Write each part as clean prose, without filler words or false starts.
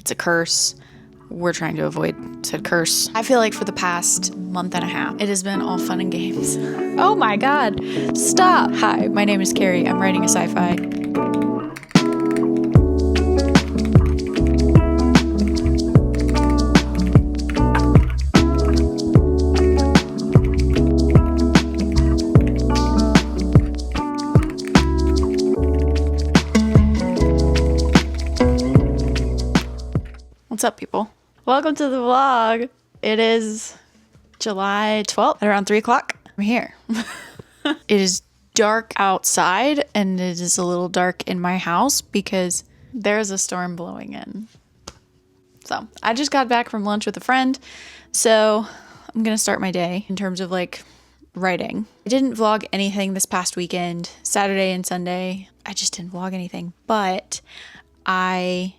It's a curse. We're trying to avoid said curse. I feel like for the past month and a half, it has been all fun and games. Oh my God, stop. Hi, my name is Carrie. I'm writing a sci-fi. What's up, people? Welcome to the vlog. It is July 12th at around 3 o'clock. I'm here. It is dark outside and it is a little dark in my house because there's a storm blowing in. So I just got back from lunch with a friend. So I'm going to start my day in terms of like writing. I didn't vlog anything this past weekend, Saturday and Sunday. I just didn't vlog anything, but I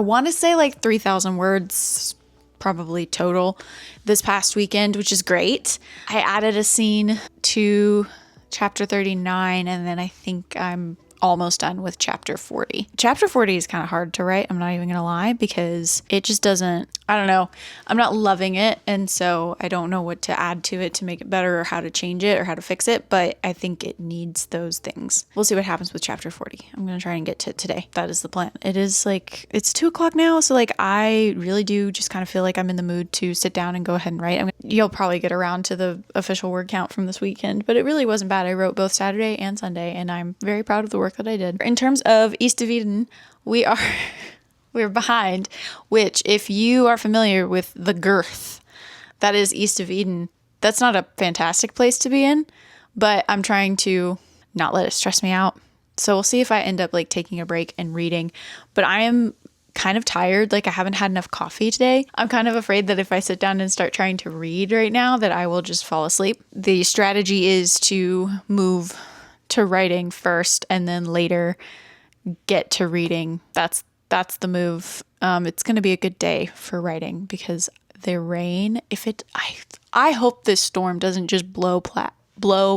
want to say like 3,000 words probably total this past weekend, which is great. I added a scene to chapter 39 and then I think I'm almost done with chapter 40. Chapter 40 is kind of hard to write, I'm not even gonna lie, because it just doesn't, I don't know, I'm not loving it, and so I don't know what to add to it to make it better or how to change it or how to fix it, but I think it needs those things. We'll see what happens with chapter 40. I'm gonna try and get to it today. That is the plan. It is like, it's 2 o'clock now, so like I really do just kind of feel like I'm in the mood to sit down and go ahead and write. You'll probably get around to the official word count from this weekend, but it really wasn't bad. I wrote both Saturday and Sunday, and I'm very proud of the work that I did. In terms of East of Eden, we're behind, which if you are familiar with the girth that is East of Eden, that's not a fantastic place to be in, but I'm trying to not let it stress me out. So we'll see if I end up like taking a break and reading, but I am kind of tired. Like I haven't had enough coffee today. I'm kind of afraid that if I sit down and start trying to read right now that I will just fall asleep. The strategy is to move to writing first and then later get to reading. That's the move. It's going to be a good day for writing because the rain, I hope this storm doesn't just blow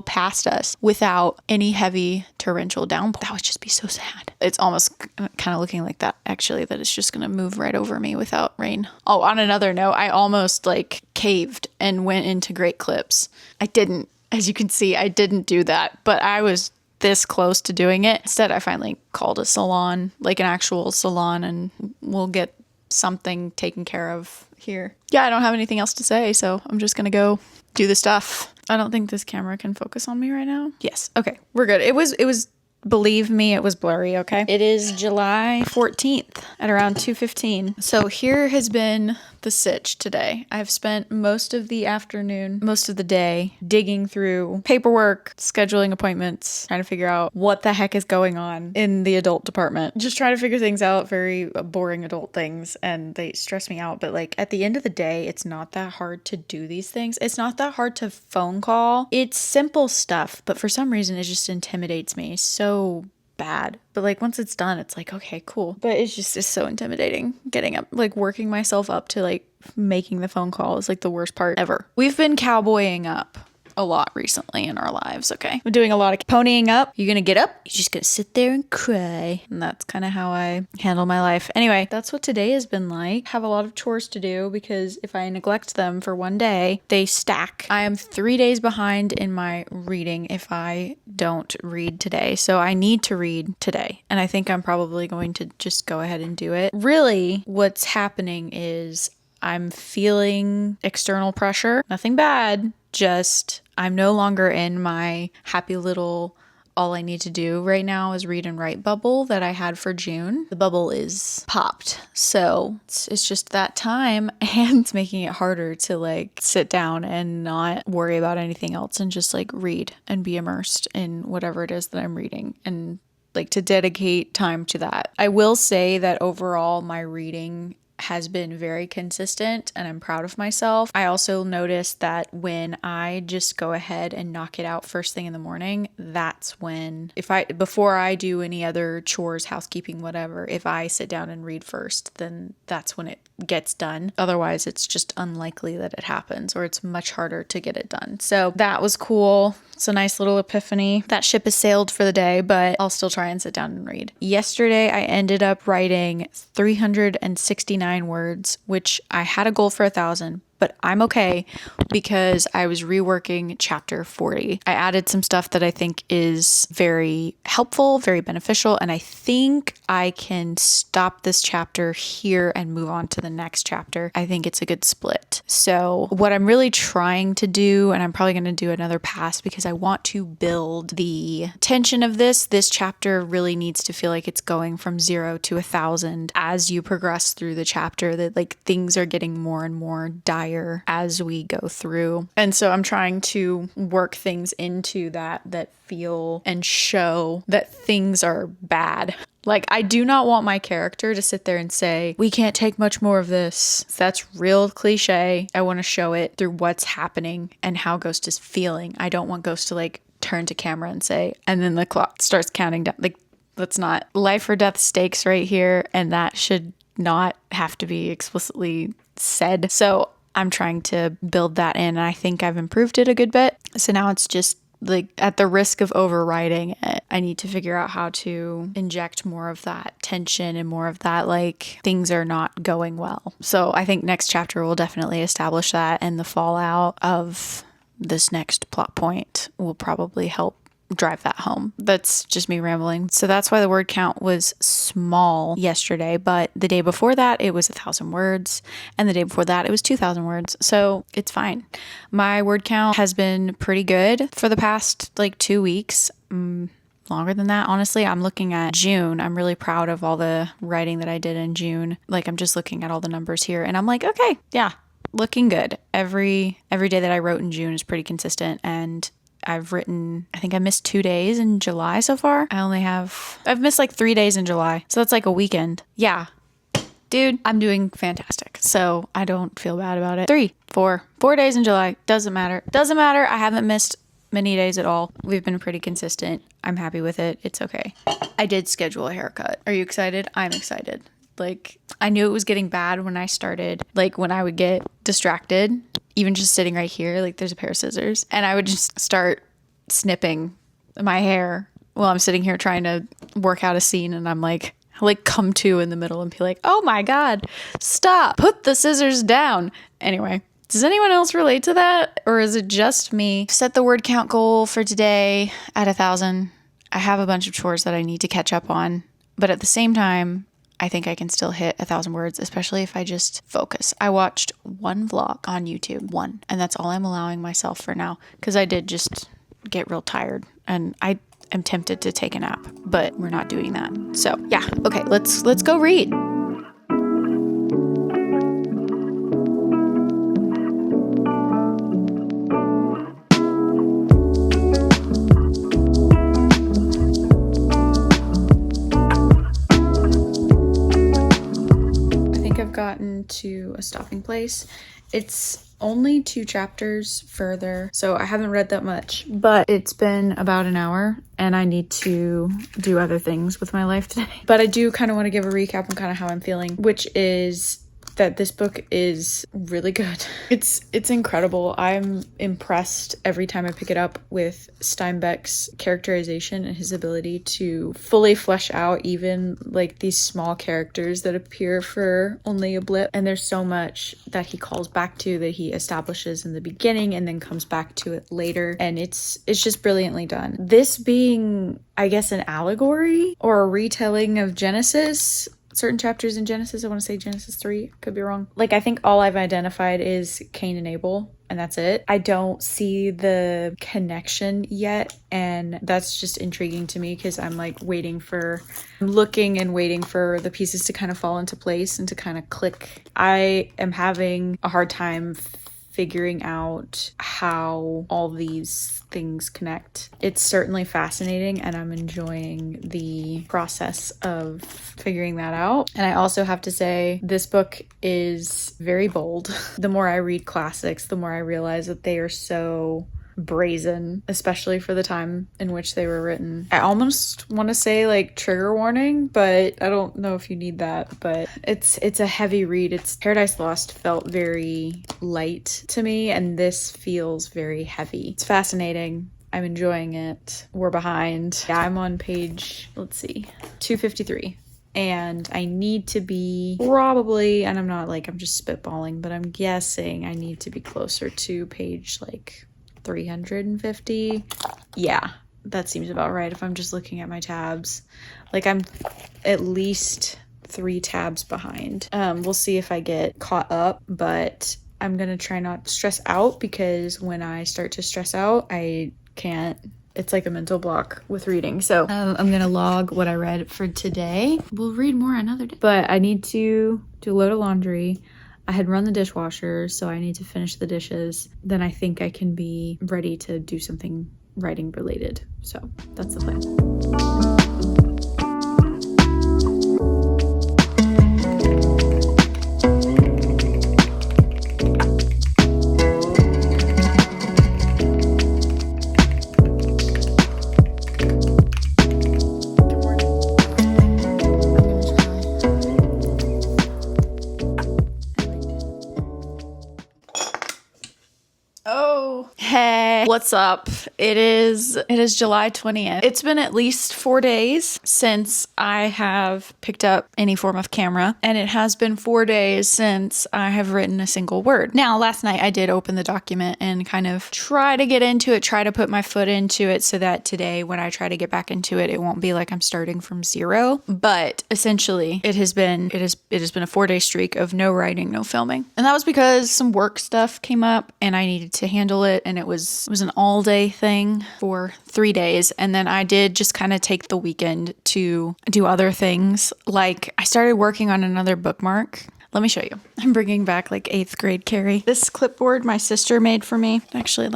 past us without any heavy torrential downpour. That would just be so sad. It's almost kind of looking like that, actually, that it's just going to move right over me without rain. Oh, on another note, I almost like caved and went into Great Clips. I didn't. As you can see, I didn't do that, but I was this close to doing it. Instead, I finally called a salon, like an actual salon, and we'll get something taken care of here. Yeah, I don't have anything else to say, so I'm just gonna go do the stuff. I don't think this camera can focus on me right now. Yes, okay, we're good. It was, believe me, it was blurry, okay? It is July 14th at around 2:15. So here has been the sitch today. I've spent most of the afternoon, most of the day digging through paperwork, scheduling appointments, trying to figure out what the heck is going on in the adult department. Just trying to figure things out, very boring adult things, and they stress me out. But like at the end of the day, it's not that hard to do these things. It's not that hard to phone call. It's simple stuff, but for some reason it just intimidates me so bad. But like once it's done, it's like, okay, cool. But it's so intimidating getting up, like working myself up to like making the phone call is like the worst part ever. We've been cowboying up a lot recently in our lives, okay? We're doing a lot of ponying up. You're gonna get up, you're just gonna sit there and cry. And that's kind of how I handle my life. Anyway, that's what today has been like. Have a lot of chores to do because if I neglect them for one day, they stack. I am 3 days behind in my reading if I don't read today. So I need to read today. And I think I'm probably going to just go ahead and do it. Really, what's happening is I'm feeling external pressure. Nothing bad. Just I'm no longer in my happy little all I need to do right now is read and write bubble that I had for June. The bubble is popped. So it's just that time, and it's making it harder to like sit down and not worry about anything else and just like read and be immersed in whatever it is that I'm reading and like to dedicate time to that. I will say that overall my reading has been very consistent and I'm proud of myself. I also noticed that when I just go ahead and knock it out first thing in the morning, that's when, before I do any other chores, housekeeping, whatever, if I sit down and read first, then that's when it gets done. Otherwise, it's just unlikely that it happens, or it's much harder to get it done. So that was cool. It's a nice little epiphany. That ship has sailed for the day, but I'll still try and sit down and read. Yesterday, I ended up writing 369 words, which I had a goal for 1,000, but I'm okay because I was reworking chapter 40. I added some stuff that I think is very helpful, very beneficial, and I think I can stop this chapter here and move on to the next chapter. I think it's a good split. So what I'm really trying to do, and I'm probably going to do another pass because I want to build the tension of this. This chapter really needs to feel like it's going from 0 to 1,000 as you progress through the chapter, that like things are getting more and more dire as we go through. And so I'm trying to work things into that feel and show that things are bad. Like, I do not want my character to sit there and say, we can't take much more of this. That's real cliche. I want to show it through what's happening and how Ghost is feeling. I don't want Ghost to like turn to camera and say, and then the clock starts counting down. Like, that's not life or death stakes right here. And that should not have to be explicitly said. So I'm trying to build that in, and I think I've improved it a good bit. So now it's just like, at the risk of overwriting it, I need to figure out how to inject more of that tension and more of that, like, things are not going well. So I think next chapter will definitely establish that, and the fallout of this next plot point will probably help drive that home. That's just me rambling. So that's why the word count was small yesterday, but the day before that it was 1,000 words, and the day before that it was 2,000 words. So it's fine. My word count has been pretty good for the past like 2 weeks. Longer than that, honestly. I'm looking at June. I'm really proud of all the writing that I did in June. Like, I'm just looking at all the numbers here and I'm like, okay, yeah, looking good. Every day that I wrote in June is pretty consistent, and I've written, I think I missed 2 days in July so far. I've missed like 3 days in July. So that's like a weekend. Yeah. Dude, I'm doing fantastic. So I don't feel bad about it. 4 days in July. Doesn't matter. I haven't missed many days at all. We've been pretty consistent. I'm happy with it. It's okay. I did schedule a haircut. Are you excited? I'm excited. Like, I knew it was getting bad when I started, like when I would get distracted, even just sitting right here, like there's a pair of scissors, and I would just start snipping my hair while I'm sitting here trying to work out a scene, and I'm like come to in the middle and be like, oh my God, stop, put the scissors down. Anyway, does anyone else relate to that? Or is it just me? Set the word count goal for today at 1,000. I have a bunch of chores that I need to catch up on, but at the same time, I think I can still hit 1,000 words, especially if I just focus. I watched one vlog on YouTube, one, and that's all I'm allowing myself for now, because I did just get real tired and I am tempted to take a nap, but we're not doing that. So yeah, okay, let's go read. Gotten to a stopping place. It's only 2 chapters further, so I haven't read that much, but it's been about an hour and I need to do other things with my life today. But I do kind of want to give a recap on kind of how I'm feeling, which is that this book is really good. It's incredible. I'm impressed every time I pick it up with Steinbeck's characterization and his ability to fully flesh out even like these small characters that appear for only a blip. And there's so much that he calls back to, that he establishes in the beginning and then comes back to it later. And it's just brilliantly done. This being, I guess, an allegory or a retelling of Genesis, certain chapters in Genesis. I want to say Genesis 3, could be wrong. Like, I think all I've identified is Cain and Abel, and that's it. I don't see the connection yet, and that's just intriguing to me because I'm like waiting for the pieces to kind of fall into place and to kind of click. I am having a hard time figuring out how all these things connect. It's certainly fascinating, and I'm enjoying the process of figuring that out. And I also have to say, this book is very bold. The more I read classics, the more I realize that they are so brazen, especially for the time in which they were written. I almost want to say like trigger warning, but I don't know if you need that. But it's a heavy read. It's Paradise Lost felt very light to me, and this feels very heavy. It's fascinating. I'm enjoying it. We're behind. Yeah, I'm on page, let's see, 253. And I need to be probably, and I'm not like, I'm just spitballing, but I'm guessing I need to be closer to page like 350. Yeah, that seems about right if I'm just looking at my tabs. Like I'm at least 3 tabs behind. We'll see if I get caught up, but I'm gonna try not to stress out, because when I start to stress out, I can't. It's like a mental block with reading. So I'm gonna log what I read for today. We'll read more another day. But I need to do a load of laundry. I had run the dishwasher, so I need to finish the dishes. Then I think I can be ready to do something writing related. So that's the plan. Hey, what's up? It is July 20th. It's been at least 4 days since I have picked up any form of camera, and it has been 4 days since I have written a single word. Now, last night I did open the document and kind of try to get into it, try to put my foot into it so that today when I try to get back into it, it won't be like I'm starting from zero. But essentially, it has been a 4-day streak of no writing, no filming. And that was because some work stuff came up and I needed to handle it, and it was an all-day thing for 3 days. And then I did just kind of take the weekend to do other things. Like I started working on another bookmark. Let me show you. I'm bringing back like 8th grade Carrie. This clipboard my sister made for me. Actually,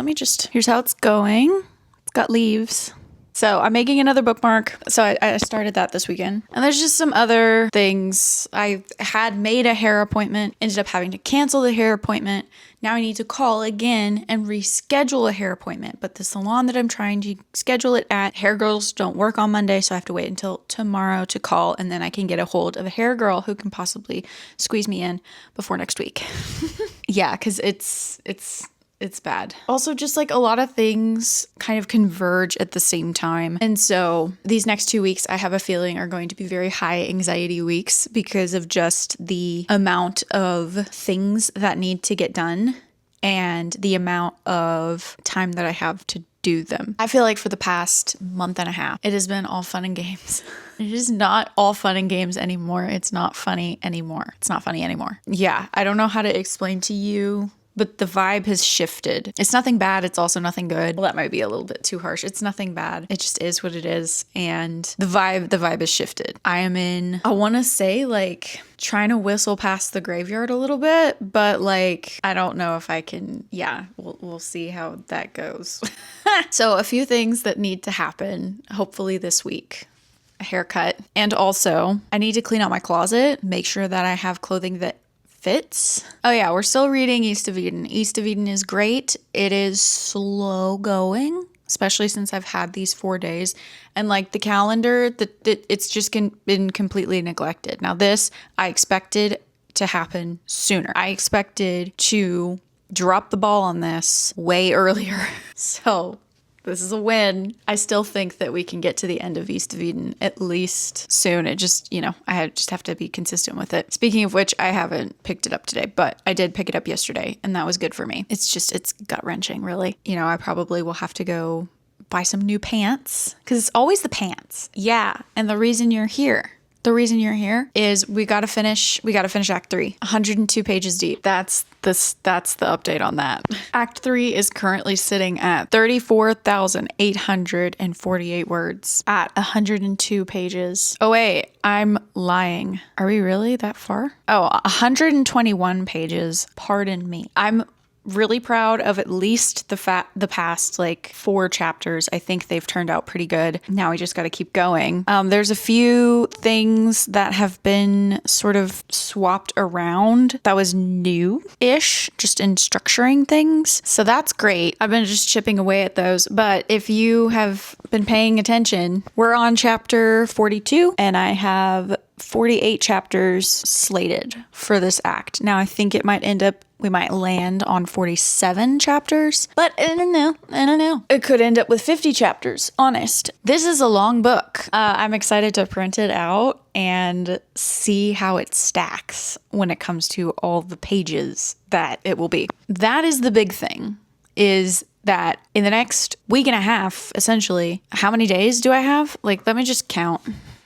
here's how it's going. It's got leaves. So I'm making another bookmark. So I started that this weekend. And there's just some other things. I had made a hair appointment, ended up having to cancel the hair appointment. Now I need to call again and reschedule a hair appointment. But the salon that I'm trying to schedule it at, hair girls don't work on Monday, so I have to wait until tomorrow to call, and then I can get a hold of a hair girl who can possibly squeeze me in before next week. Yeah, because it's bad. Also, just like a lot of things kind of converge at the same time. And so these next 2 weeks, I have a feeling are going to be very high anxiety weeks because of just the amount of things that need to get done and the amount of time that I have to do them. I feel like for the past month and a half, it has been all fun and games. It is not all fun and games anymore. It's not funny anymore. It's not funny anymore. Yeah, I don't know how to explain to you, but the vibe has shifted. It's nothing bad. It's also nothing good. Well, that might be a little bit too harsh. It's nothing bad. It just is what it is. And the vibe has shifted. I am in, I want to say like trying to whistle past the graveyard a little bit, but like, I don't know if I can, yeah, we'll see how that goes. So a few things that need to happen, hopefully this week. A haircut. And also I need to clean out my closet, make sure that I have clothing that fits. Oh yeah, we're still reading East of Eden. East of Eden is great. It is slow going, especially since I've had these 4 days. And like the calendar, it's just been completely neglected. Now this, I expected to happen sooner. I expected to drop the ball on this way earlier. So this is a win. I still think that we can get to the end of East of Eden at least soon. It just, I just have to be consistent with it. Speaking of which, I haven't picked it up today, but I did pick it up yesterday, and that was good for me. It's gut-wrenching, really. I probably will have to go buy some new pants, because it's always the pants. Yeah, and the reason you're here is we got to finish Act 3, 102 pages deep. That's the update on that. Act 3 is currently sitting at 34,848 words at 102 pages. Oh wait, I'm lying. Are we really that far? Oh, 121 pages. Pardon me. I'm really proud of at least the past like 4 chapters. I think they've turned out pretty good. Now we just got to keep going. There's a few things that have been sort of swapped around that was new-ish, just in structuring things. So that's great. I've been just chipping away at those. But if you have been paying attention, we're on chapter 42 and I have 48 chapters slated for this act. Now I think we might land on 47 chapters, but I don't know. It could end up with 50 chapters, honest. This is a long book. I'm excited to print it out and see how it stacks when it comes to all the pages that it will be. That is the big thing, is that in the next week and a half, essentially, how many days do I have? Like, let me just count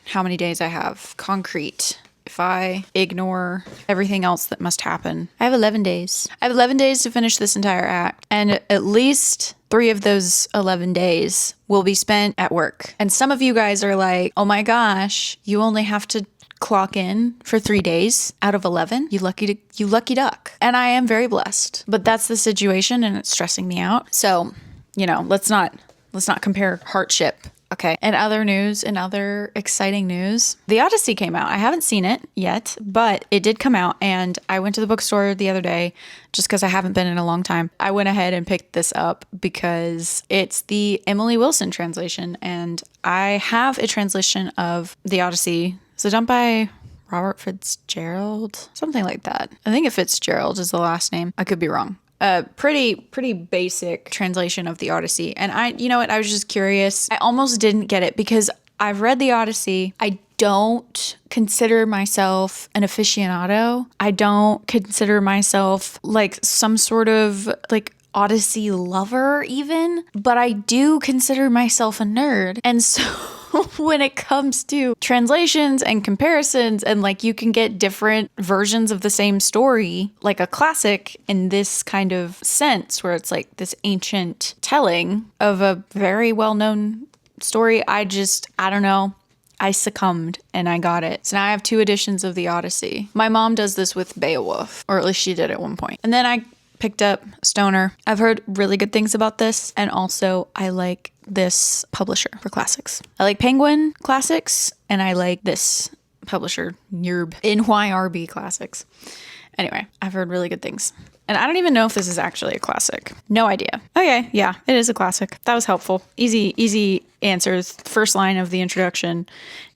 how many days I have concrete. If I ignore everything else that must happen, I have 11 days. I have 11 days to finish this entire act. And at least 3 of those 11 days will be spent at work. And some of you guys are like, oh my gosh, you only have to clock in for 3 days out of 11. You lucky duck. And I am very blessed. But that's the situation and it's stressing me out. So, let's not compare hardship. Okay. In other exciting news, The Odyssey came out. I haven't seen it yet, but it did come out. And I went to the bookstore the other day just because I haven't been in a long time. I went ahead and picked this up because it's the Emily Wilson translation. And I have a translation of The Odyssey. It's done by Robert Fitzgerald, something like that. I think Fitzgerald is the last name. I could be wrong. Pretty basic translation of the Odyssey. And I was just curious. I almost didn't get it because I've read the Odyssey. I don't consider myself an aficionado. I don't consider myself like some sort of like Odyssey lover even, but I do consider myself a nerd. And so when it comes to translations and comparisons and like you can get different versions of the same story, like a classic in this kind of sense where it's like this ancient telling of a very well-known story, I don't know. I succumbed and I got it. So now I have 2 editions of the Odyssey. My mom does this with Beowulf, or at least she did at one point. And then I picked up Stoner. I've heard really good things about this. And also I like this publisher for classics. I like Penguin Classics and I like this publisher, NYRB Classics. Anyway, I've heard really good things. And I don't even know if this is actually a classic. No idea. Okay, yeah, it is a classic. That was helpful. Easy answers. First line of the introduction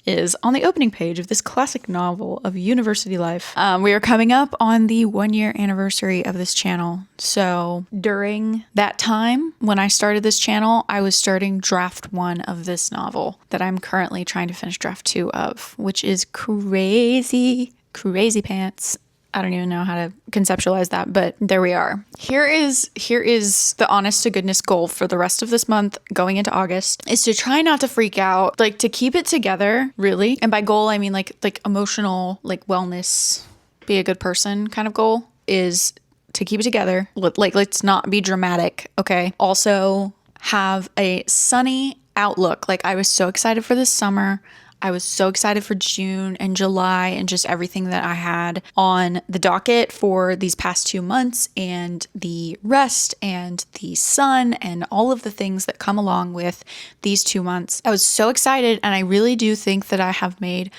is on the opening page of this classic novel of university life. We are coming up on the 1-year anniversary of this channel. So during that time, when I started this channel, I was starting draft 1 of this novel that I'm currently trying to finish draft 2 of, which is crazy pants. I don't even know how to conceptualize that, but there we are. Here is the honest to goodness goal for the rest of this month going into August is to try not to freak out, like to keep it together, really. And by goal, I mean like emotional, like wellness, be a good person kind of goal is to keep it together. Like, let's not be dramatic. Okay. Also have a sunny outlook. Like I was so excited for this summer. I was so excited for June and July and just everything that I had on the docket for these past 2 months and the rest and the sun and all of the things that come along with these 2 months. I was so excited and I really do think that I have made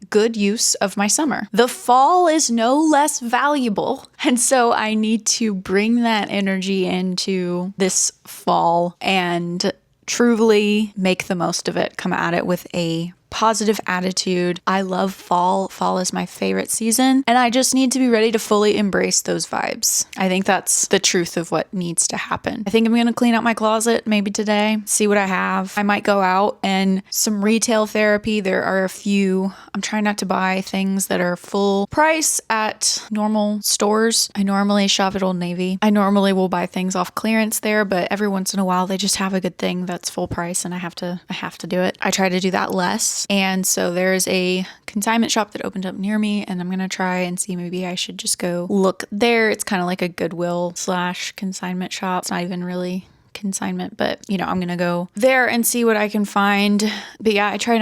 good use of my summer. The fall is no less valuable. And so I need to bring that energy into this fall and truly make the most of it, come at it with a positive attitude. I love fall. Fall is my favorite season, and I just need to be ready to fully embrace those vibes. I think that's the truth of what needs to happen. I think I'm going to clean out my closet maybe today, see what I have. I might go out and some retail therapy. There are a few. I'm trying not to buy things that are full price at normal stores. I normally shop at Old Navy. I normally will buy things off clearance there, but every once in a while they just have a good thing that's full price and I have to do it. I try to do that less. And so there's a consignment shop that opened up near me and I'm going to try and see maybe I should just go look there. It's kind of like a Goodwill / consignment shop. It's not even really consignment, but I'm going to go there and see what I can find. But yeah, I try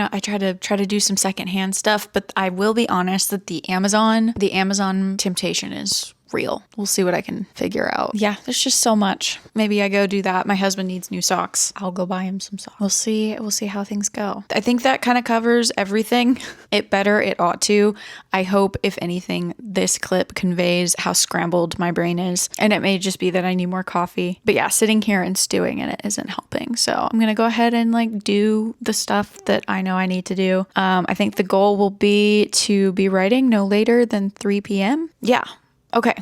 to do some secondhand stuff, but I will be honest that the Amazon temptation is real. We'll see what I can figure out. Yeah, there's just so much. Maybe I go do that. My husband needs new socks. I'll go buy him some socks. We'll see how things go. I think that kind of covers everything. It ought to. I hope, if anything, this clip conveys how scrambled my brain is. And it may just be that I need more coffee. But yeah, sitting here and stewing in it isn't helping. So I'm going to go ahead and like do the stuff that I know I need to do. I think the goal will be to be writing no later than 3 p.m. Yeah. Okay.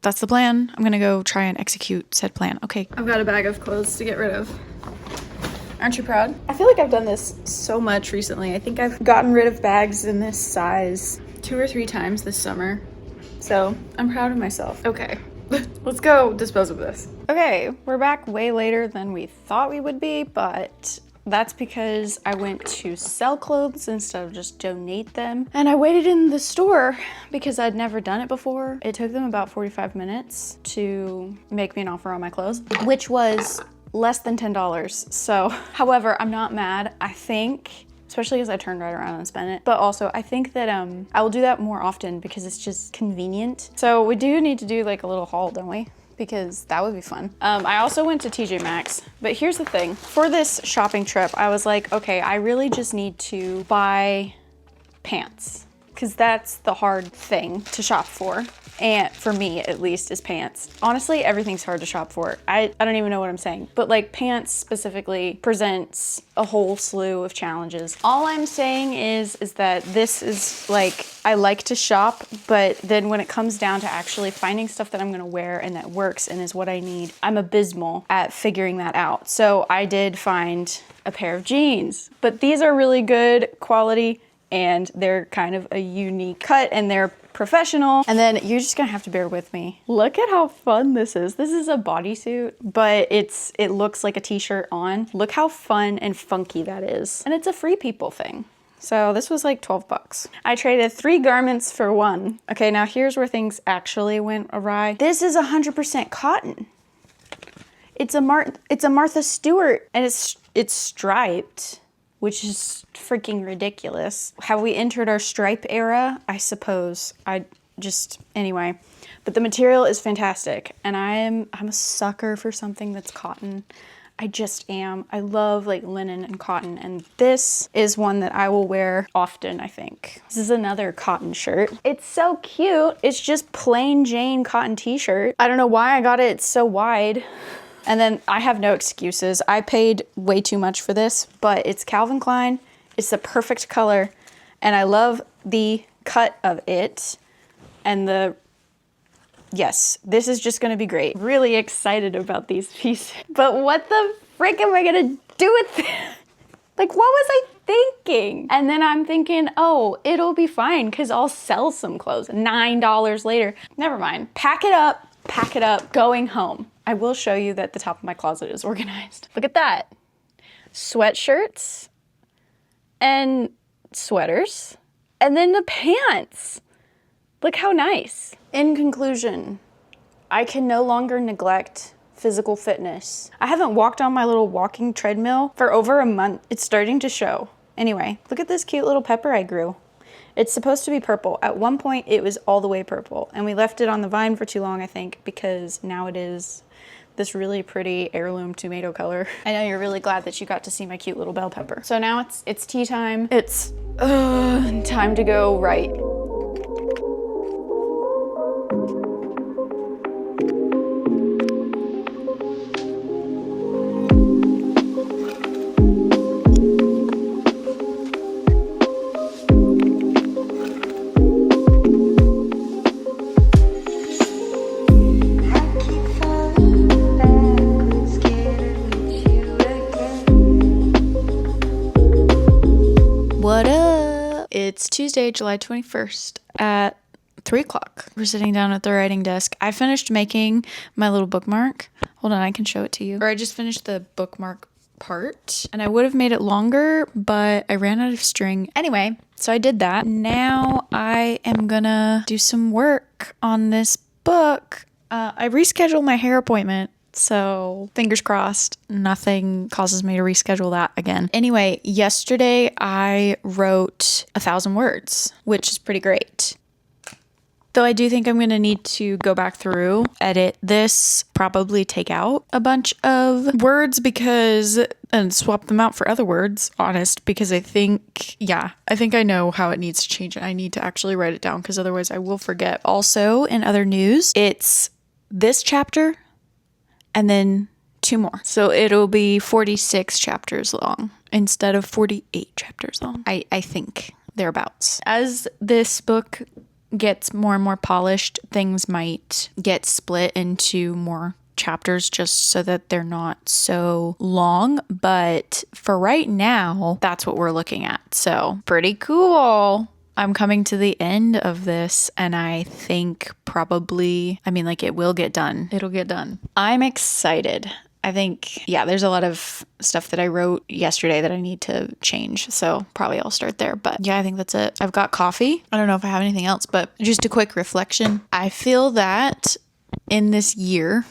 That's the plan. I'm gonna go try and execute said plan. Okay. I've got a bag of clothes to get rid of. Aren't you proud? I feel like I've done this so much recently. I think I've gotten rid of bags in this size 2 or 3 times this summer. So I'm proud of myself. Okay. Let's go dispose of this. Okay, we're back way later than we thought we would be, but that's because I went to sell clothes instead of just donate them. And I waited in the store because I'd never done it before. It took them about 45 minutes to make me an offer on my clothes, which was less than $10. So, however, I'm not mad. I think, especially as I turned right around and spent it, but also I think that I will do that more often because it's just convenient. So we do need to do like a little haul, don't we? Because that would be fun. I also went to TJ Maxx, but here's the thing. For this shopping trip, I was like, okay, I really just need to buy pants because that's the hard thing to shop for. And for me, at least, is pants. Honestly, everything's hard to shop for. I don't even know what I'm saying, but like pants specifically presents a whole slew of challenges. All I'm saying is that this is like, I like to shop, but then when it comes down to actually finding stuff that I'm gonna wear and that works and is what I need, I'm abysmal at figuring that out. So I did find a pair of jeans, but these are really good quality and they're kind of a unique cut and they're professional. And then you're just gonna have to bear with me. Look at how fun this is. This is a bodysuit, but it looks like a t-shirt on. Look how fun and funky that is. And it's a Free People thing. So this was like 12 bucks. I traded 3 garments for 1. Okay, now here's where things actually went awry. This is 100% cotton. It's a Martha Stewart and it's striped, which is freaking ridiculous. Have we entered our stripe era? I suppose. Anyway. But the material is fantastic, and I'm a sucker for something that's cotton. I just am. I love like linen and cotton, and this is one that I will wear often, I think. This is another cotton shirt. It's so cute. It's just plain Jane cotton t-shirt. I don't know why I got it. It's so wide. And then I have no excuses. I paid way too much for this, but it's Calvin Klein. It's the perfect color. And I love the cut of it. And yes, this is just gonna be great. Really excited about these pieces. But what the frick am I gonna do with this? Like, what was I thinking? And then I'm thinking, oh, it'll be fine because I'll sell some clothes. $9 later. Never mind. Pack it up, going home. I will show you that the top of my closet is organized. Look at that. Sweatshirts and sweaters and then the pants. Look how nice. In conclusion, I can no longer neglect physical fitness. I haven't walked on my little walking treadmill for over a month. It's starting to show. Anyway, look at this cute little pepper I grew. It's supposed to be purple. At one point, it was all the way purple. And we left it on the vine for too long, I think, because now it is this really pretty heirloom tomato color. I know you're really glad that you got to see my cute little bell pepper. So now it's tea time. It's time to go write. What up? It's Tuesday, July 21st at 3 o'clock. We're sitting down at the writing desk. I finished making my little bookmark. Hold on, I can show it to you. Or I just finished the bookmark part and I would have made it longer, but I ran out of string. Anyway, so I did that. Now I am gonna do some work on this book. I rescheduled my hair appointment. So fingers crossed, nothing causes me to reschedule that again. Anyway, yesterday I wrote 1,000 words, which is pretty great. Though I do think I'm going to need to go back through, edit this, probably take out a bunch of words and swap them out for other words, honest, because I think I know how it needs to change, and I need to actually write it down because otherwise I will forget. Also, in other news, it's this chapter and then 2 more. So it'll be 46 chapters long instead of 48 chapters long. I think thereabouts. As this book gets more and more polished, things might get split into more chapters just so that they're not so long. But for right now, that's what we're looking at. So pretty cool. I'm coming to the end of this, and I think it will get done. It'll get done. I'm excited. I think, there's a lot of stuff that I wrote yesterday that I need to change. So probably I'll start there. But I think that's it. I've got coffee. I don't know if I have anything else, but just a quick reflection. I feel that in this year,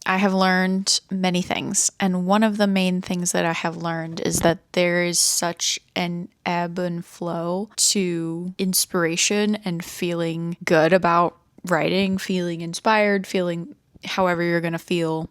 I have learned many things. And one of the main things that I have learned is that there is such an ebb and flow to inspiration and feeling good about writing, feeling inspired, feeling however you're going to feel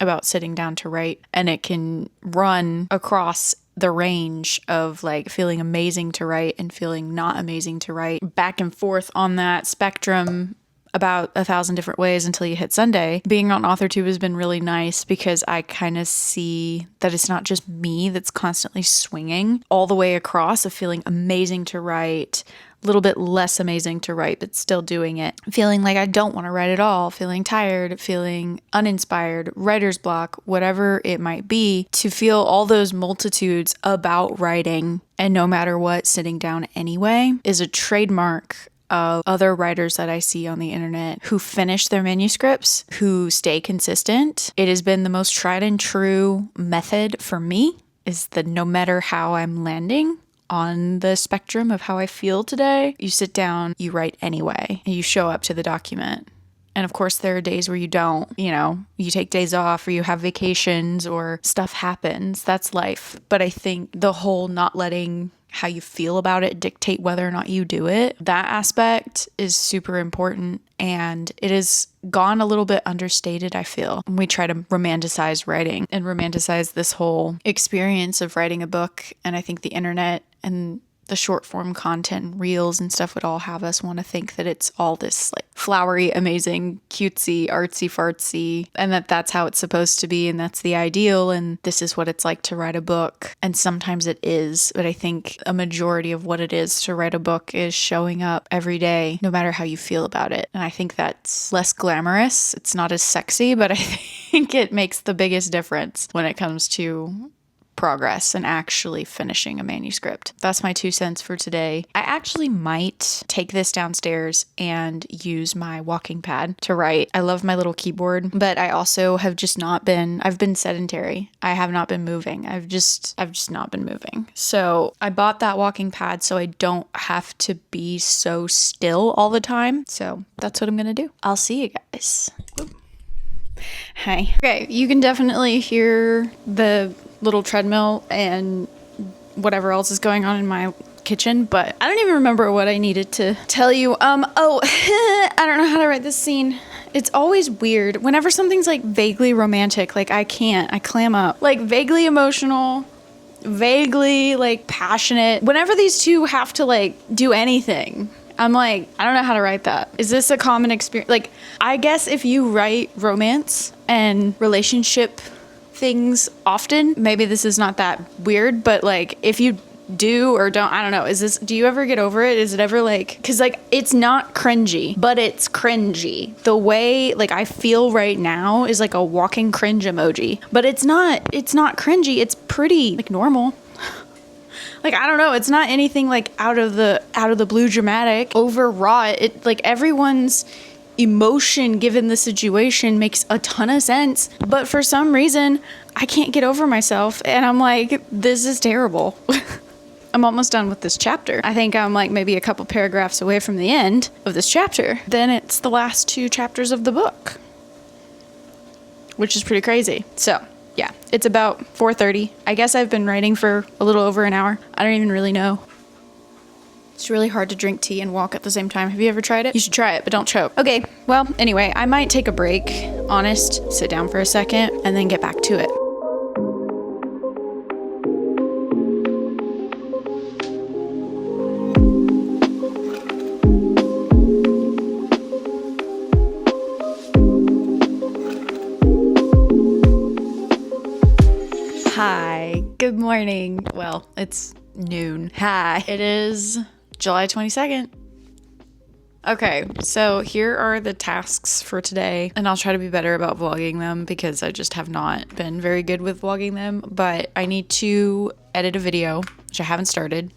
about sitting down to write. And it can run across the range of like feeling amazing to write and feeling not amazing to write, back and forth on that spectrum about 1,000 different ways until you hit Sunday. Being on AuthorTube has been really nice because I kind of see that it's not just me that's constantly swinging all the way across of feeling amazing to write, a little bit less amazing to write, but still doing it. Feeling like I don't want to write at all, feeling tired, feeling uninspired, writer's block, whatever it might be, to feel all those multitudes about writing and no matter what, sitting down anyway is a trademark of other writers that I see on the internet who finish their manuscripts, who stay consistent. It has been the most tried and true method for me, is that no matter how I'm landing on the spectrum of how I feel today, you sit down, you write anyway, and you show up to the document. And of course, there are days where you don't, you take days off or you have vacations or stuff happens. That's life. But I think the whole not letting how you feel about it dictate whether or not you do it, that aspect is super important. And it has gone a little bit understated, I feel. We try to romanticize writing and romanticize this whole experience of writing a book. And I think the internet and the short form content and reels and stuff would all have us want to think that it's all this like flowery, amazing, cutesy, artsy fartsy, and that's how it's supposed to be, and that's the ideal, and this is what it's like to write a book. And sometimes it is, but I think a majority of what it is to write a book is showing up every day, no matter how you feel about it. And I think that's less glamorous. It's not as sexy, but I think it makes the biggest difference when it comes to progress and actually finishing a manuscript. That's my 2 cents for today. I actually might take this downstairs and use my walking pad to write. I love my little keyboard, but I also have just not been, I've been sedentary. I have not been moving. I've just not been moving. So I bought that walking pad so I don't have to be so still all the time. So that's what I'm going to do. I'll see you guys. Hi. Okay, you can definitely hear the little treadmill and whatever else is going on in my kitchen, but I don't even remember what I needed to tell you. I don't know how to write this scene. It's always weird. Whenever something's like vaguely romantic, like I clam up. Like vaguely emotional, vaguely like passionate. Whenever these two have to like do anything, I'm like, I don't know how to write that. Is this a common experience? Like, I guess if you write romance and relationship things often, maybe this is not that weird, but like if you do or don't, I don't know, do you ever get over it? Is it ever like, cause like it's not cringy, but it's cringy. The way like I feel right now is like a walking cringe emoji, but it's not cringy. It's pretty like normal. Like, I don't know. It's not anything like out of the blue dramatic, overwrought. It like everyone's emotion given the situation makes a ton of sense. But for some reason, I can't get over myself. And I'm like, this is terrible. I'm almost done with this chapter. I think I'm like maybe a couple paragraphs away from the end of this chapter. Then it's the last 2 chapters of the book, which is pretty crazy. So yeah, it's about 4:30. I guess I've been writing for a little over an hour. I don't even really know. It's really hard to drink tea and walk at the same time. Have you ever tried it? You should try it, but don't choke. Okay, well, anyway, I might take a break, honest, sit down for a second, and then get back to it. Hi, good morning. Well, it's noon. Hi. It is July 22nd. Okay, so here are the tasks for today, and I'll try to be better about vlogging them because I just have not been very good with vlogging them, but I need to edit a video, which I haven't started.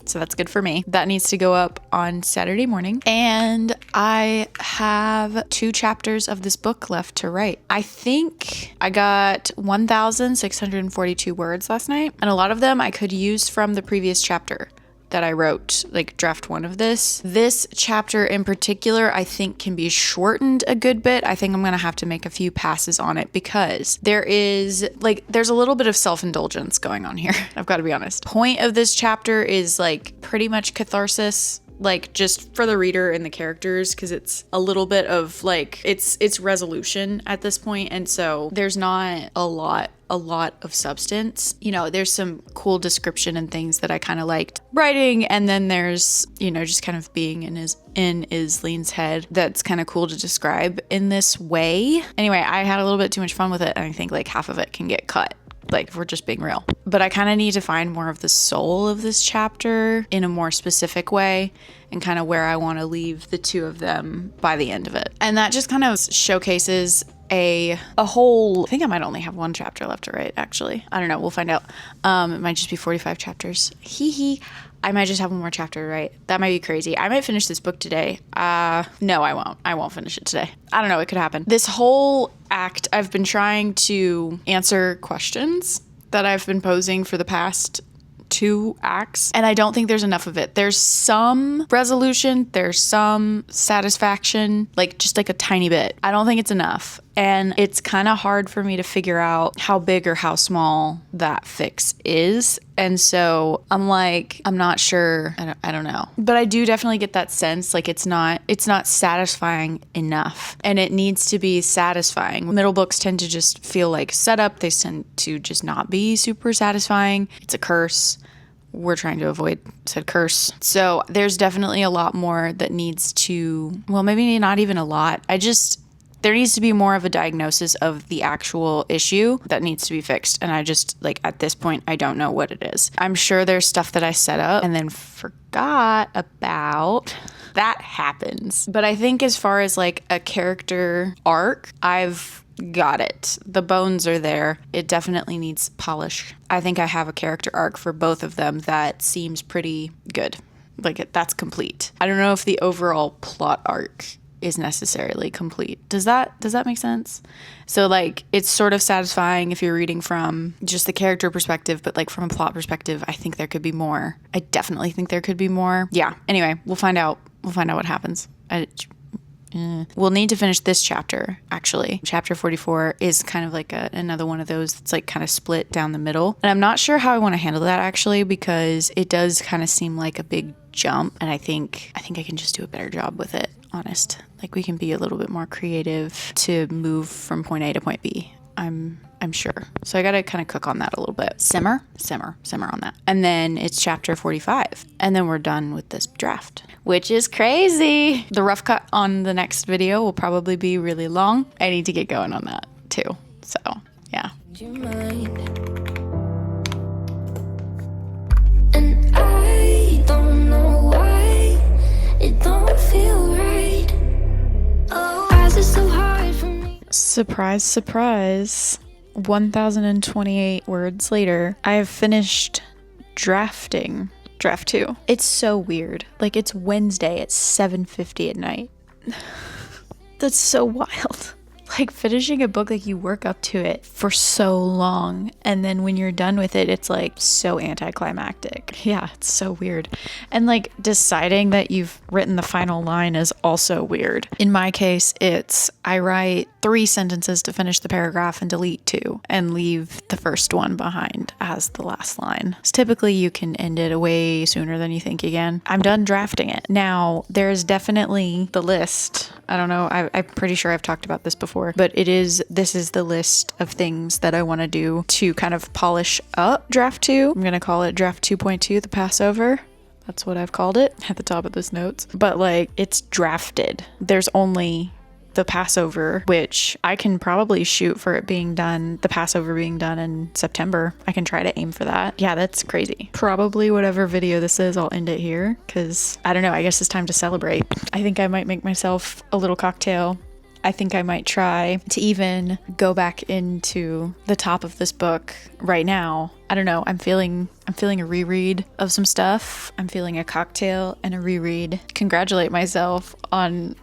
So that's good for me. That needs to go up on Saturday morning. And I have 2 chapters of this book left to write. I think I got 1,642 words last night. And a lot of them I could use from the previous chapter that I wrote, like draft 1 of this. This chapter in particular, I think can be shortened a good bit. I think I'm gonna have to make a few passes on it because there's a little bit of self-indulgence going on here. I've got to be honest. Point of this chapter is like pretty much catharsis, like just for the reader and the characters, because it's a little bit of like it's resolution at this point, and so there's not a lot of substance. You know, there's some cool description and things that I kind of liked writing, and then there's, you know, just kind of being in Isleen's head that's kind of cool to describe in this way. Anyway, I had a little bit too much fun with it, and I think like half of it can get cut. Like, if we're just being real. But I kind of need to find more of the soul of this chapter in a more specific way and kind of where I want to leave the 2 of them by the end of it. And that just kind of showcases a whole, I think I might only have 1 chapter left to write, actually. I don't know. We'll find out. It might just be 45 chapters. Hee hee. I might just have 1 more chapter, right? That might be crazy. I might finish this book today. No, I won't. I won't finish it today. I don't know. It could happen. This whole act, I've been trying to answer questions that I've been posing for the past 2 acts, and I don't think there's enough of it. There's some resolution, there's some satisfaction, like just like a tiny bit. I don't think it's enough, and it's kind of hard for me to figure out how big or how small that fix is. And so I'm like, I'm not sure. I don't know. But I do definitely get that sense, like it's not satisfying enough, and it needs to be satisfying. Middle books tend to just feel like setup. They tend to just not be super satisfying. It's a curse. We're trying to avoid said curse. So there's definitely a lot more that needs to, well, maybe not even a lot. There needs to be more of a diagnosis of the actual issue that needs to be fixed. And I just, like, at this point, I don't know what it is. I'm sure there's stuff that I set up and then forgot about. That happens. But I think as far as like a character arc, I've got it. The bones are there. It definitely needs polish. I think I have a character arc for both of them that seems pretty good. Like, that's complete. I don't know if the overall plot arc is necessarily complete. Does that make sense? So like, it's sort of satisfying if you're reading from just the character perspective, but like from a plot perspective, I think there could be more. I definitely think there could be more. Yeah. Anyway, we'll find out what happens. We'll need to finish this chapter, actually. Chapter 44 is kind of like another one of those that's like kind of split down the middle. And I'm not sure how I want to handle that, actually, because it does kind of seem like a big jump. And I think I can just do a better job with it, honest. Like, we can be a little bit more creative to move from point A to point B. I'm sure. So I got to kind of cook on that a little bit. Simmer on that. And then it's chapter 45. And then we're done with this draft, which is crazy. The rough cut on the next video will probably be really long. I need to get going on that too. So yeah. And I don't know why it don't feel right. Oh, why is it so hard for me? Surprise, surprise. 1,028 words later, I have finished drafting draft 2. It's so weird. Like, it's Wednesday at 7:50 at night. That's so wild. like finishing a book, like you work up to it for so long, and then when you're done with it, it's like so anticlimactic. Yeah, it's so weird. And like deciding that you've written the final line is also weird. In my case, it's I write 3 sentences to finish the paragraph and delete 2 and leave the first one behind as the last line. So typically you can end it way sooner than you think again. I'm done drafting it. Now, there's definitely the list. I don't know, I'm pretty sure I've talked about this before, but this is the list of things that I want to do to kind of polish up draft 2. I'm going to call it draft 2.2, the Passover. That's what I've called it at the top of this notes. But like, it's drafted. There's only the Passover, which I can probably shoot for it being done, the Passover being done in September. I can try to aim for that. Yeah, that's crazy. Probably whatever video this is, I'll end it here because I don't know, I guess it's time to celebrate. I think I might make myself a little cocktail. I think I might try to even go back into the top of this book right now. I don't know. I'm feeling a reread of some stuff. I'm feeling a cocktail and a reread. Congratulate myself on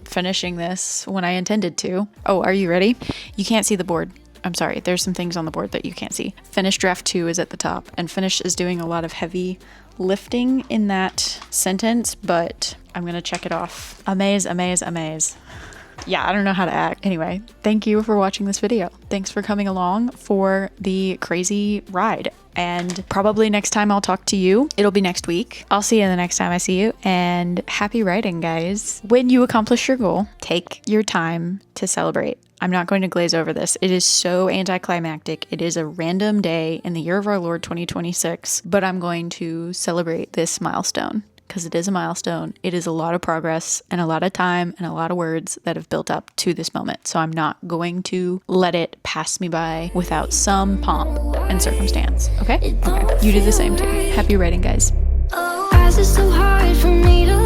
finishing this when I intended to. Oh, are you ready? You can't see the board. I'm sorry. There's some things on the board that you can't see. Finish draft 2 is at the top, and finish is doing a lot of heavy lifting in that sentence, but I'm going to check it off. Amaze, amaze, amaze. Yeah, I don't know how to act. Anyway, thank you for watching this video. Thanks for coming along for the crazy ride. And probably next time I'll talk to you, it'll be next week. I'll see you the next time I see you. And happy writing, guys. When you accomplish your goal, take your time to celebrate. I'm not going to glaze over this. It is so anticlimactic. It is a random day in the year of our Lord 2026, but I'm going to celebrate this milestone. Because it is a milestone. It is a lot of progress and a lot of time and a lot of words that have built up to this moment. So I'm not going to let it pass me by without some pomp and circumstance. Okay? Okay. You do the same too. Happy writing, guys. Why is it so hard for me to